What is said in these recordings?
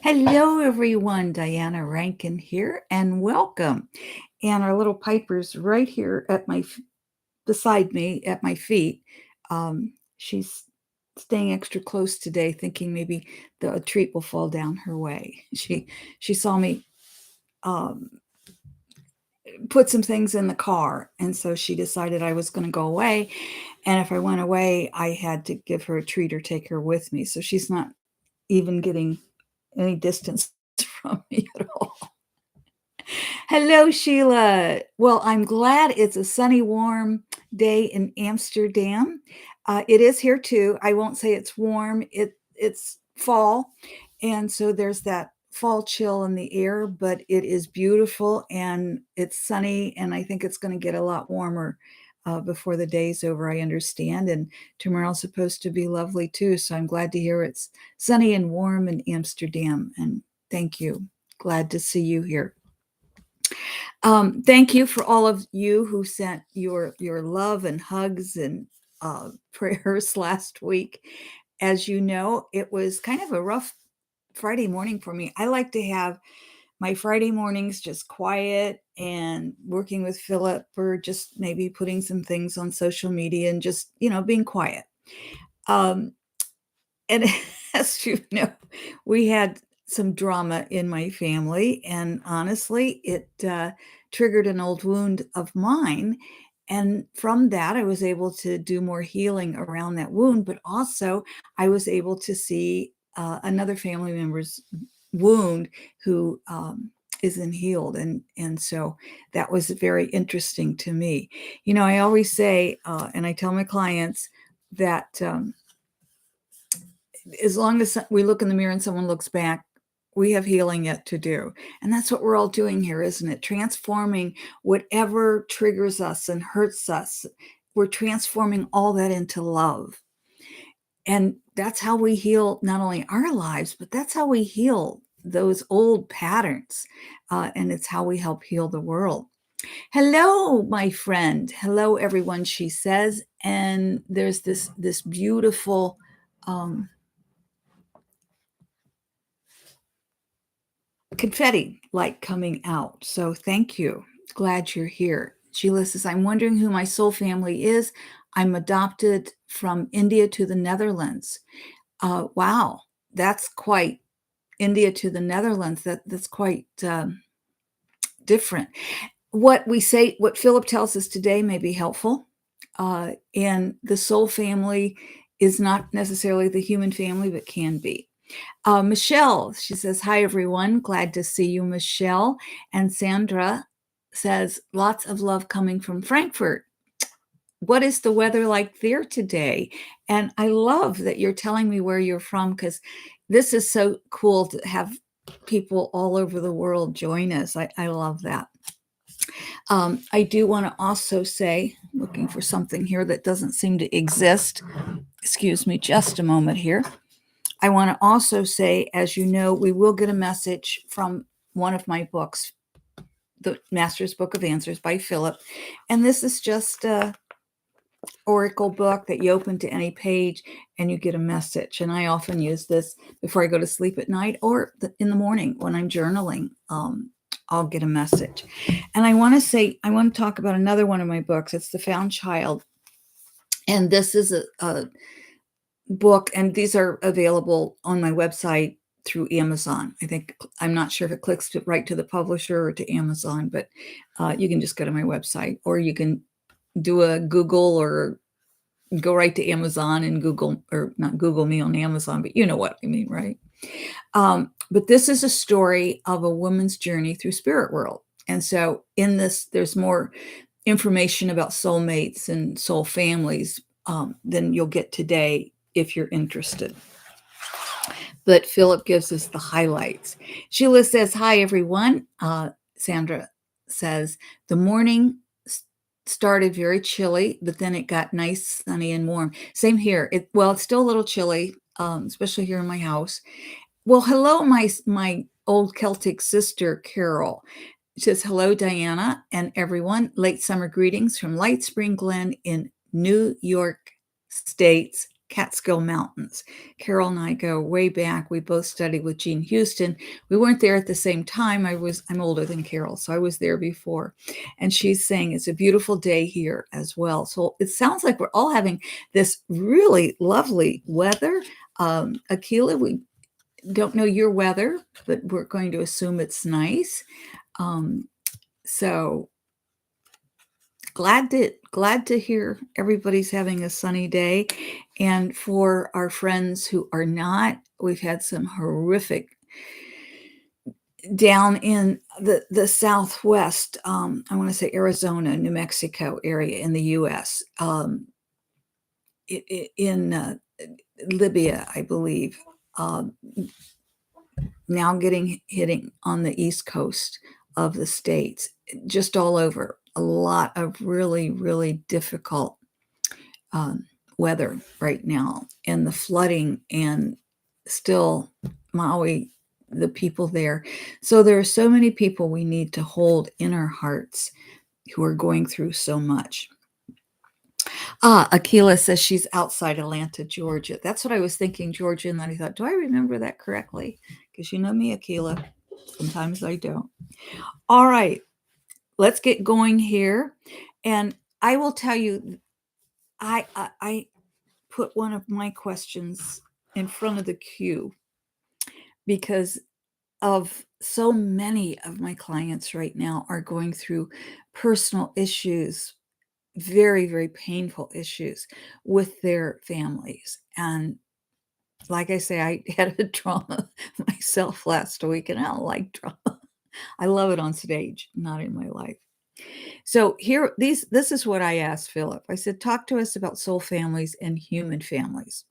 Hello, everyone. Diana Rankin here, and welcome. And our little Piper's right here beside me at my feet. She's staying extra close today, thinking maybe a treat will fall down her way. She saw me um, put some things in the car, and so she decided I was going to go away. And if I went away, I had to give her a treat or take her with me. So she's not even getting any distance from me at all. Hello, Sheila. Well, I'm glad it's a sunny, warm day in Amsterdam. It is here too. I won't say it's warm. It's fall, and so there's that fall chill in the air. But it is beautiful and it's sunny, and I think it's going to get a lot warmer before the day's over. I understand, and tomorrow's supposed to be lovely too. So I'm glad to hear it's sunny and warm in Amsterdam. And thank you. Glad to see you here. Thank you for all of you who sent your love and hugs and prayers last week. As you know, it was kind of a rough Friday morning for me. I like to have my Friday mornings just quiet and working with Phillip, or just maybe putting some things on social media and just, being quiet. And as you know, we had some drama in my family, and honestly, it triggered an old wound of mine. And from that, I was able to do more healing around that wound, but also I was able to see another family member's wound who isn't healed. And so that was very interesting to me. I always say, and I tell my clients that as long as we look in the mirror and someone looks back, we have healing yet to do. And that's what we're all doing here, isn't it? Transforming whatever triggers us and hurts us. We're transforming all that into love. And that's how we heal not only our lives, but that's how we heal those old patterns. And it's how we help heal the world. Hello, my friend. Hello, everyone, she says. And there's this beautiful confetti light coming out. So thank you. Glad you're here. Sheila says, I'm wondering who my soul family is. I'm adopted from India to the Netherlands. Wow, that's quite India to the Netherlands. That's quite different. What Phillip tells us today may be helpful. And the soul family is not necessarily the human family, but can be. Michelle, she says, hi, everyone. Glad to see you, Michelle. And Sandra says, lots of love coming from Frankfurt. What is the weather like there today? And I love that you're telling me where you're from, because this is so cool to have people all over the world join us. I love that. I do want to also say, looking for something here that doesn't seem to exist. Excuse me just a moment here. I want to also say, as you know, we will get a message from one of my books, The Master's Book of Answers by Phillip. And this is just a oracle book that you open to any page and you get a message. And I often use this before I go to sleep at night, or in the morning when I'm journaling. I'll get a message. And I want to talk about another one of my books. It's The Found Child. And this is a book, and these are available on my website through Amazon. I'm not sure if it clicks right to the publisher or to Amazon, but you can just go to my website, or you can do a Google or go right to Amazon and Google, or not Google me on Amazon, but you know what I mean, right? But this is a story of a woman's journey through spirit world. And so in this, there's more information about soulmates and soul families than you'll get today if you're interested. But Phillip gives us the highlights. Sheila says, hi, everyone. Sandra says, the morning started very chilly, but then it got nice, sunny, and warm. Same here. It's still a little chilly, especially here in my house. Well, hello, my old Celtic sister, Carol. She says, hello, Diana and everyone. Late summer greetings from Light Spring Glen in New York State's Catskill Mountains. Carol and I go way back. We both studied with Jean Houston. We weren't there at the same time. I'm older than Carol, so I was there before. And she's saying it's a beautiful day here as well. So it sounds like we're all having this really lovely weather. Akila, we don't know your weather, but we're going to assume it's nice. So glad to hear everybody's having a sunny day. And for our friends who are not, we've had some horrific down in the southwest, I want to say Arizona, New Mexico area in the US, in Libya, I believe, now hitting on the east coast of the states, just all over. A lot of really, really difficult weather right now, and the flooding, and still Maui, the people there. So there are so many people we need to hold in our hearts who are going through so much. Akila says she's outside Atlanta, Georgia. That's what I was thinking, Georgia, and then I thought, do I remember that correctly? Because you know me, Akila. Sometimes I don't. All right, let's get going here. And I will tell you, I put one of my questions in front of the queue because of so many of my clients right now are going through personal issues, very, very painful issues with their families. And like I say, I had a drama myself last week, and I don't like drama. I love it on stage, not in my life. So this is what I asked Philip. I said, talk to us about soul families and human families.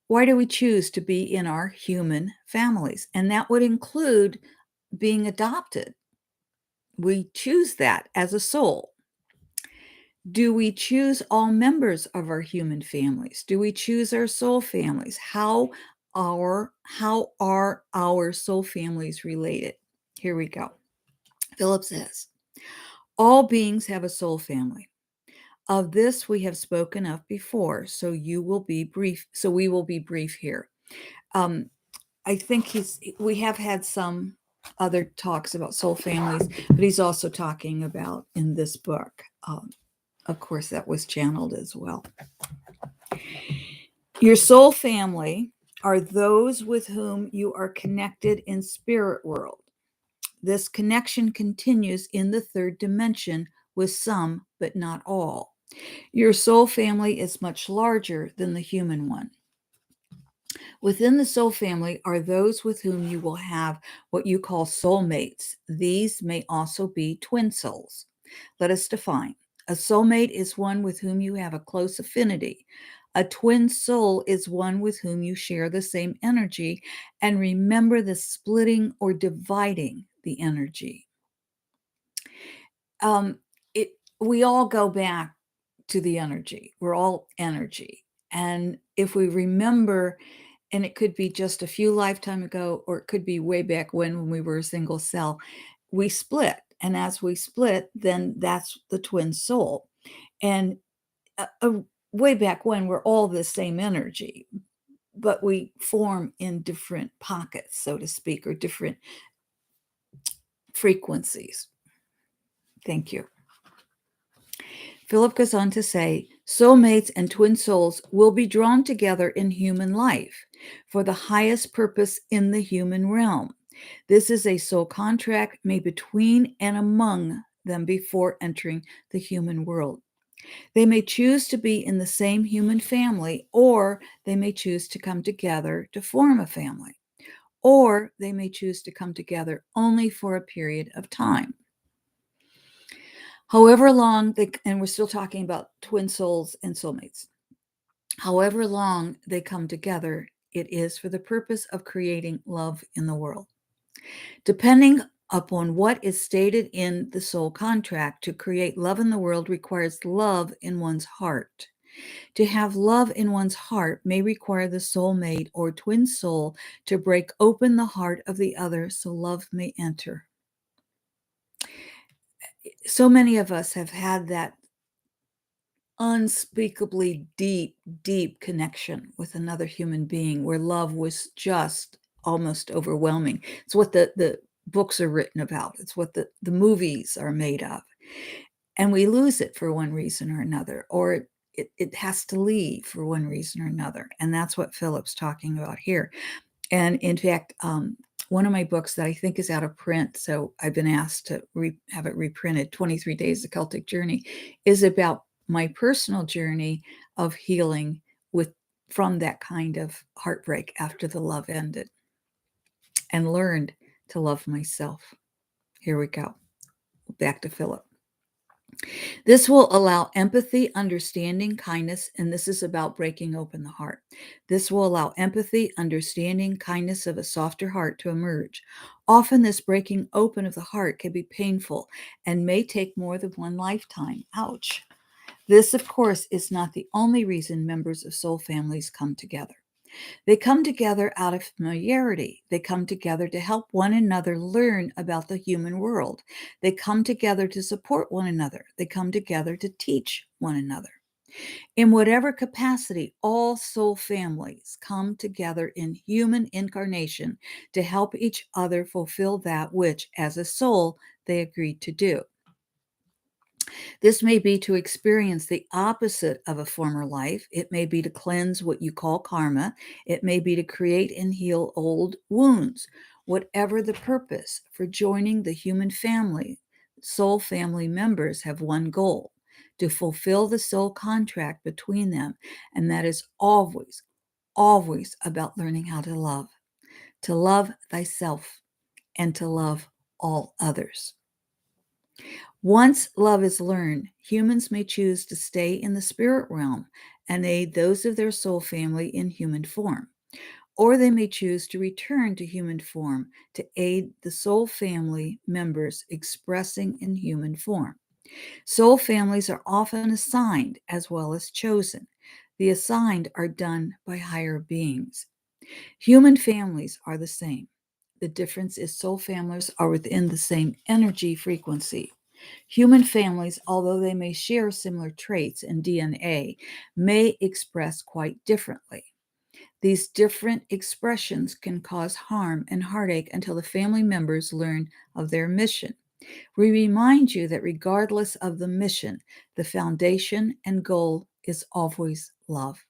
Why do we choose to be in our human families? And that would include being adopted. We choose that as a soul. Do we choose all members of our human families? Do we choose our soul families? How are our soul families related? Here we go. Philip says, all beings have a soul family. Of this we have spoken of before, so we will be brief here. I think we have had some other talks about soul families, but he's also talking about in this book. Of course, that was channeled as well. Your soul family are those with whom you are connected in spirit world. This connection continues in the third dimension with some, but not all. Your soul family is much larger than the human one. Within the soul family are those with whom you will have what you call soulmates. These may also be twin souls. Let us define. A soulmate is one with whom you have a close affinity. A twin soul is one with whom you share the same energy, and remember the splitting or dividing the energy. We all go back to the energy. We're all energy. And if we remember, and it could be just a few lifetime ago, or it could be way back when we were a single cell, we split. And as we split, then that's the twin soul. And way back when, we're all the same energy, but we form in different pockets, so to speak, or different frequencies. Thank you. Philip goes on to say, soulmates and twin souls will be drawn together in human life for the highest purpose in the human realm. This is a soul contract made between and among them before entering the human world. They may choose to be in the same human family, or they may choose to come together to form a family, or they may choose to come together only for a period of time. However long and we're still talking about twin souls and soulmates. However long they come together, it is for the purpose of creating love in the world. Depending upon what is stated in the soul contract, to create love in the world requires love in one's heart. To have love in one's heart may require the soulmate or twin soul to break open the heart of the other so love may enter. So many of us have had that unspeakably deep, deep connection with another human being where love was just almost overwhelming. It's what the books are written about. It's what the movies are made of. And we lose it for one reason or another, or it has to leave for one reason or another. And that's what Philip's talking about here. And in fact, one of my books that I think is out of print, so I've been asked to have it reprinted, 23 Days, The Celtic Journey, is about my personal journey of healing from that kind of heartbreak after the love ended, and learned to love myself. Here we go. Back to Philip. This will allow empathy, understanding, kindness, and this is about breaking open the heart. This will allow empathy, understanding, kindness of a softer heart to emerge. Often, this breaking open of the heart can be painful and may take more than one lifetime. Ouch. This, of course, is not the only reason members of soul families come together. They come together out of familiarity. They come together to help one another learn about the human world. They come together to support one another. They come together to teach one another. In whatever capacity, all soul families come together in human incarnation to help each other fulfill that which, as a soul, they agreed to do. This may be to experience the opposite of a former life. It may be to cleanse what you call karma. It may be to create and heal old wounds. Whatever the purpose for joining the human family, soul family members have one goal: to fulfill the soul contract between them. And that is always, always about learning how to love thyself, and to love all others. Once love is learned, humans may choose to stay in the spirit realm and aid those of their soul family in human form, or they may choose to return to human form to aid the soul family members expressing in human form. Soul families are often assigned as well as chosen. The assigned are done by higher beings. Human families are the same. The difference is soul families are within the same energy frequency. Human families, although they may share similar traits and DNA, may express quite differently. These different expressions can cause harm and heartache until the family members learn of their mission. We remind you that regardless of the mission, the foundation and goal is always love.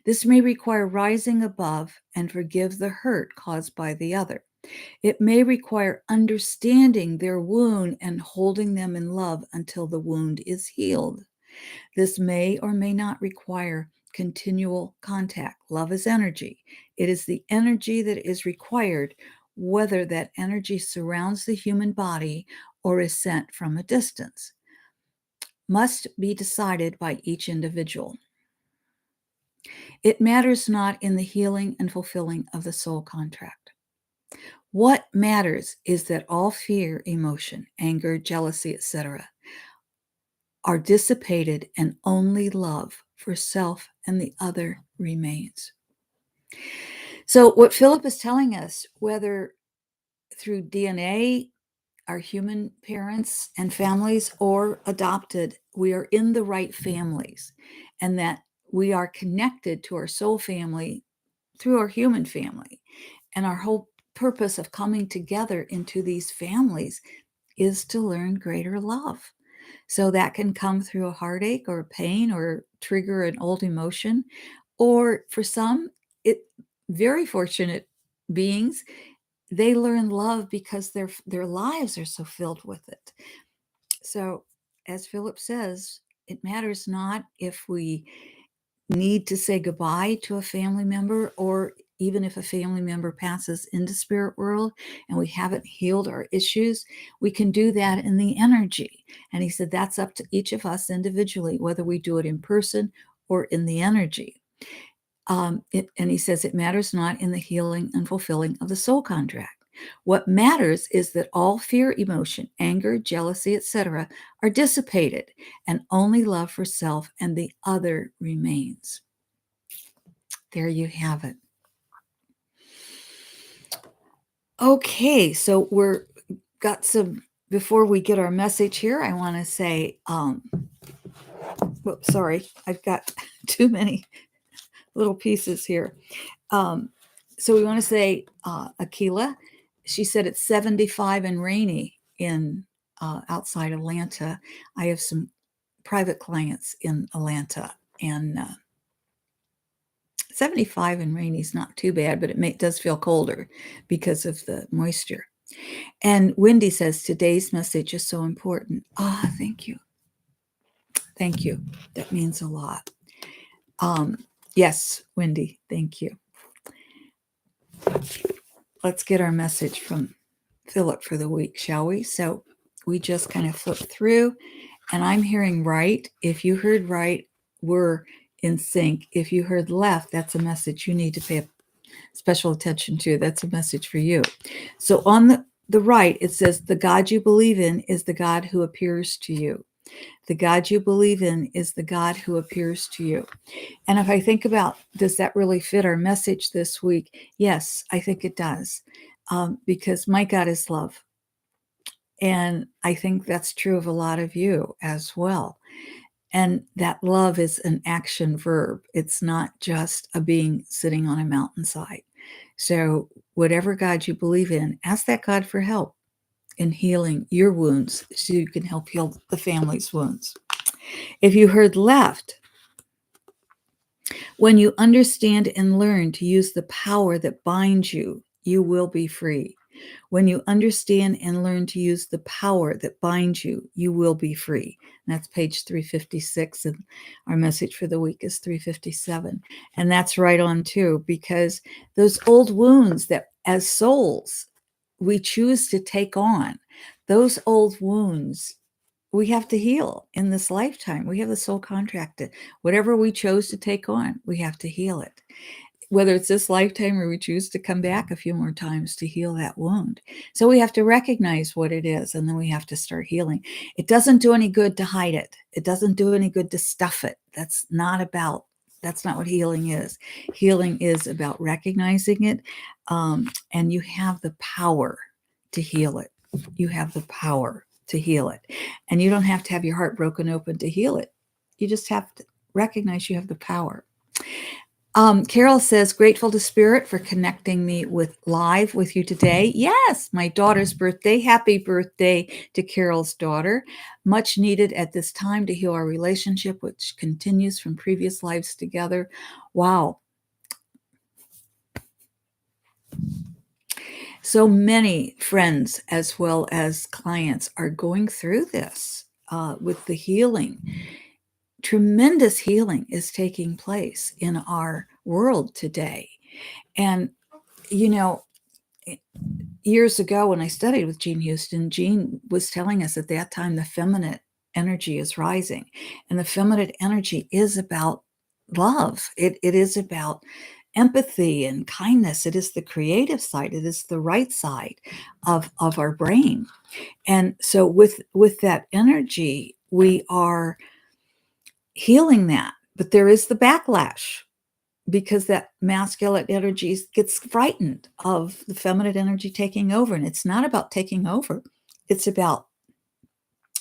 This may require rising above and forgive the hurt caused by the other. It may require understanding their wound and holding them in love until the wound is healed. This may or may not require continual contact. Love is energy. It is the energy that is required, whether that energy surrounds the human body or is sent from a distance. Must be decided by each individual. It matters not in the healing and fulfilling of the soul contract. What matters is that all fear, emotion, anger, jealousy, etc., are dissipated and only love for self and the other remains. So, what Philip is telling us, whether through DNA, our human parents and families, or adopted, we are in the right families, and that we are connected to our soul family through our human family. And our whole purpose of coming together into these families is to learn greater love. So that can come through a heartache or a pain or trigger an old emotion. Or for some, it very fortunate beings, they learn love because their lives are so filled with it. So as Philip says, it matters not if we need to say goodbye to a family member, or even if a family member passes into spirit world and we haven't healed our issues, we can do that in the energy. And he said that's up to each of us individually, whether we do it in person or in the energy. And he says it matters not in the healing and fulfilling of the soul contract. What matters is that all fear, emotion, anger, jealousy, etc., are dissipated, and only love for self and the other remains. There you have it. Okay, so before we get our message here, I want to say Whoops, sorry, I've got too many little pieces here. So we want to say Aquila. She said it's 75 and rainy in outside Atlanta. I have some private clients in Atlanta, and 75 and rainy is not too bad, but does feel colder because of the moisture. And Wendy says today's message is so important. Thank you. Thank you. That means a lot. Yes, Wendy, thank you. Let's get our message from Phillip for the week, shall we? So we just kind of flip through, and I'm hearing right. If you heard right, we're in sync. If you heard left, that's a message you need to pay special attention to. That's a message for you. So on the right, it says, the God you believe in is the God who appears to you. The God you believe in is the God who appears to you. And if I think about, does that really fit our message this week? Yes, I think it does. Because my God is love. And I think that's true of a lot of you as well. And that love is an action verb. It's not just a being sitting on a mountainside. So whatever God you believe in, ask that God for help in healing your wounds so you can help heal the family's wounds. If you heard left, when you understand and learn to use the power that binds you, you will be free. When you understand and learn to use the power that binds you, you will be free. And that's page 356. And our message for the week is 357. And that's right on too, because those old wounds that as souls we choose to take on, those old wounds we have to heal in this lifetime. We have the soul contract. Whatever we chose to take on, we have to heal it. Whether it's this lifetime or we choose to come back a few more times to heal that wound. So we have to recognize what it is, and then we have to start healing. It doesn't do any good to hide it. It doesn't do any good to stuff it. That's not what healing is. Healing is about recognizing it, and you have the power to heal it. You have the power to heal it. And you don't have to have your heart broken open to heal it. You just have to recognize you have the power. Carol says, grateful to Spirit for connecting me live with you today. Yes, my daughter's birthday. Happy birthday to Carol's daughter. Much needed at this time to heal our relationship, which continues from previous lives together. Wow. So many friends as well as clients are going through this with the healing. Tremendous healing is taking place in our world today. And, years ago when I studied with Jean Houston, Jean was telling us at that time the feminine energy is rising. And the feminine energy is about love. It is about empathy and kindness. It is the creative side. It is the right side of our brain. And so with that energy, we are healing that. But there is the backlash because that masculine energy gets frightened of the feminine energy taking over. And it's not about taking over. It's about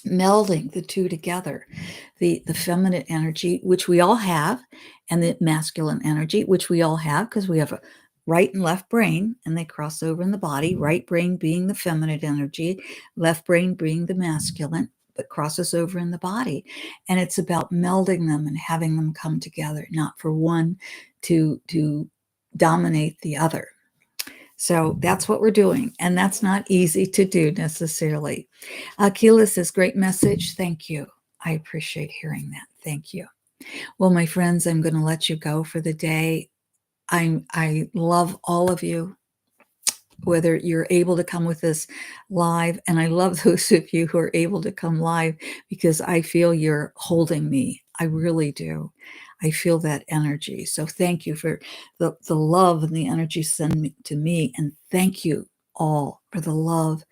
melding the two together, the feminine energy, which we all have, and the masculine energy, which we all have because we have a right and left brain, and they cross over in the body, right brain being the feminine energy, left brain being the masculine, but crosses over in the body. And it's about melding them and having them come together, not for one to dominate the other. So that's what we're doing. And that's not easy to do necessarily. Keila says, great message. Thank you. I appreciate hearing that. Thank you. Well, my friends, I'm going to let you go for the day. I love all of you, whether you're able to come with us live. And I love those of you who are able to come live because I feel you're holding me. I really do. I feel that energy. So thank you for the love and the energy sent to me. And thank you all for the love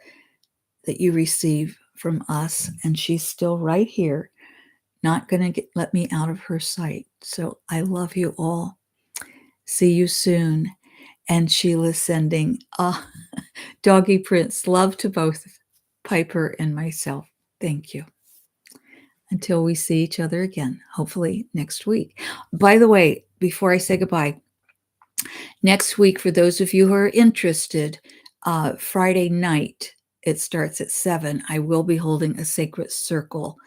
that you receive from us. And she's still right here, not going to let me out of her sight. So I love you all. See you soon. And Sheila's sending doggy prints love to both Piper and myself. Thank you. until we see each other again, hopefully next week. By the way, before I say goodbye, next week, for those of you who are interested, Friday night, it starts at 7. I will be holding a sacred circle.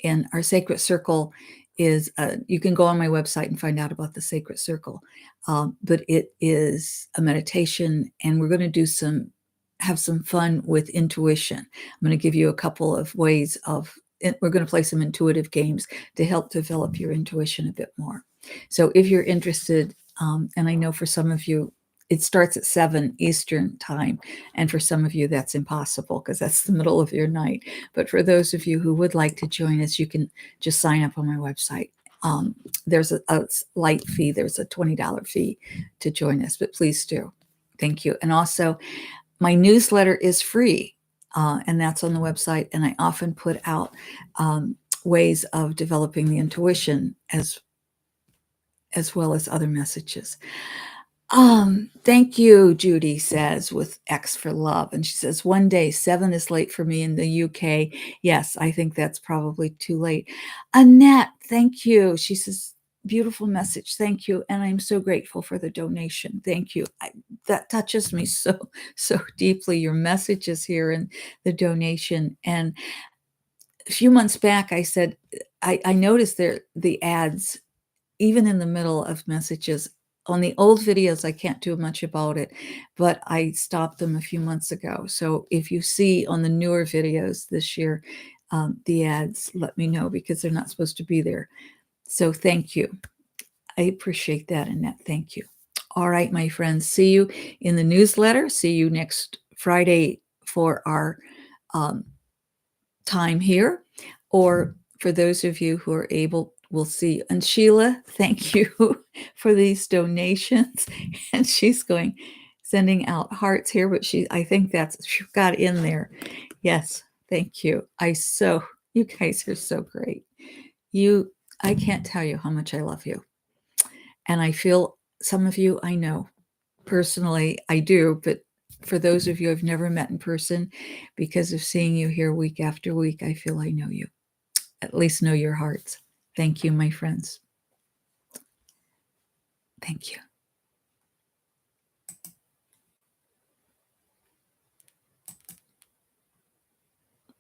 And our sacred circle is, you can go on my website and find out about the sacred circle. But it is a meditation, and we're going to have some fun with intuition. I'm going to give you a couple of ways we're going to play some intuitive games to help develop your intuition a bit more. So if you're interested, and I know for some of you, it starts at 7 Eastern time. And for some of you, that's impossible because that's the middle of your night. But for those of you who would like to join us, you can just sign up on my website. There's a light fee. There's a $20 fee to join us, but please do. Thank you. And also, my newsletter is free, and that's on the website. And I often put out ways of developing the intuition as well as other messages. Thank you, Judy says, with X for love. And she says, one day, 7 is late for me in the UK. Yes, I think that's probably too late. Annette, thank you. She says, beautiful message. Thank you. And I'm so grateful for the donation. Thank you. That touches me so deeply. Your messages here and the donation. And a few months back, I said, I noticed the ads, even in the middle of messages. On the old videos, I can't do much about it, but I stopped them a few months ago. So if you see on the newer videos this year, the ads, let me know, because they're not supposed to be there. So thank you. I appreciate that, Annette. Thank you. All right, my friends, see you in the newsletter. See you next Friday for our time here. Or for those of you who are able, we'll see. And Sheila, thank you for these donations. And she's sending out hearts here, but I think she got in there. Yes, thank you. You guys are so great. I can't tell you how much I love you. And I feel some of you I know personally, I do, but for those of you I've never met in person, because of seeing you here week after week, I feel I know you, at least know your hearts. Thank you, my friends. Thank you.